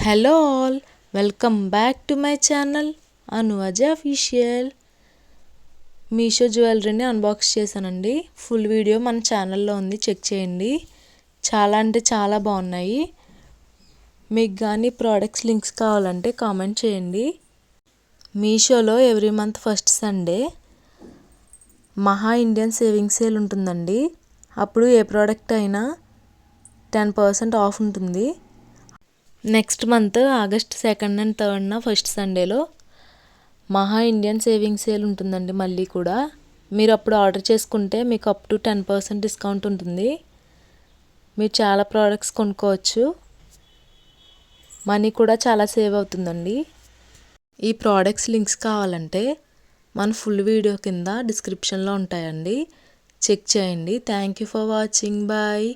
Hello all, welcome back to my channel అనువజ official. Meesho జ్యువెలరీని unbox చేశానండి. ఫుల్ వీడియో మన ఛానల్లో ఉంది, చెక్ చేయండి. చాలా అంటే చాలా బాగున్నాయి. మీకు కానీ ప్రోడక్ట్స్ లింక్స్ కావాలంటే కామెంట్ చేయండి. మీషోలో every month first Sunday Maha Indian saving sale ఉంటుందండి. అప్పుడు ఏ ప్రోడక్ట్ అయినా 10% ఆఫ్ ఉంటుంది. Next month August 2nd and 3rd first సండేలో మహా ఇండియన్ సేవింగ్ సేల్ ఉంటుందండి. మళ్ళీ కూడా మీరు అప్పుడు ఆర్డర్ చేసుకుంటే మీకు అప్ టు 10% డిస్కౌంట్ ఉంటుంది. మీరు చాలా ప్రోడక్ట్స్ కొనుక్కోవచ్చు, మనీ కూడా చాలా సేవ్ అవుతుందండి. ఈ ప్రోడక్ట్స్ లింక్స్ కావాలంటే మన ఫుల్ వీడియో కింద డిస్క్రిప్షన్లో ఉంటాయండి, చెక్ చేయండి. Thank you for watching. Bye.